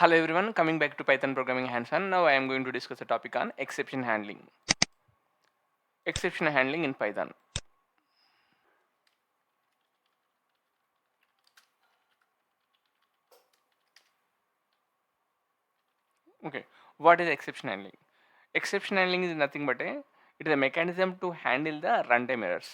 Hello everyone, coming back to Python programming hands-on. Now I am going to discuss a topic on exception handling. Exception handling in Python. Okay, what is exception handling? Exception handling is nothing but it is a mechanism to handle the runtime errors.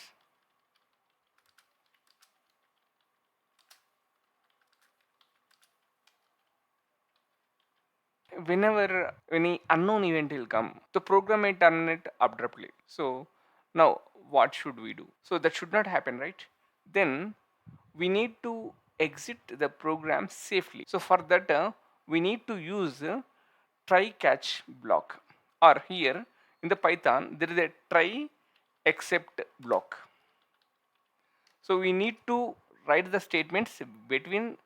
Whenever any unknown event will come, the program may terminate abruptly. So now what should we do? So that should not happen, right? Then we need to exit the program safely. So for that we need to use try catch block, or here in the Python there is a try except block. So we need to write the statements between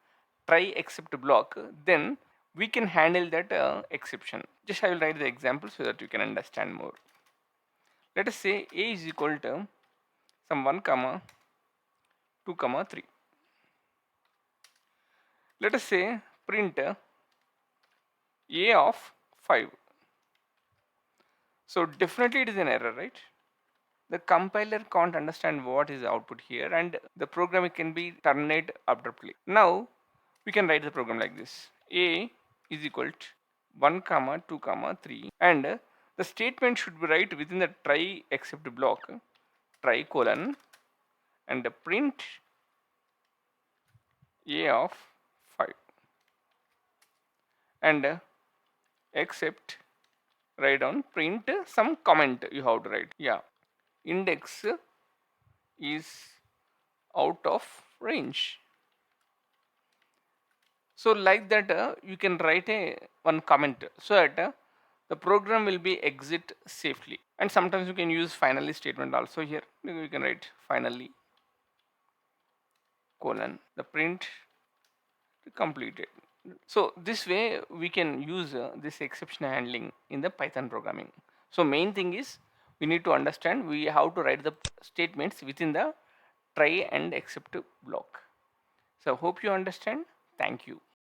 try except block, then we can handle that exception. Just I will write the example so that you can understand more. Let us say a is equal to some 1 comma 2 comma 3. Let us say print a of 5. So definitely it is an error, right? The compiler can't understand what is the output here, and the program can be terminated abruptly. Now we can write the program like this: a is equal to 1 comma 2 comma 3, and the statement should be right within the try except block, try colon, and print a of 5, and except write down print some comment you have to write. Yeah, index is out of range. So like that you can write a one comment so that the program will be exit safely. And sometimes you can use finally statement also. Here you can write finally colon the print completed. So this way we can use this exception handling in the Python programming. So main thing is we need to understand we have to write the statements within the try and except block. So hope you understand. Thank you.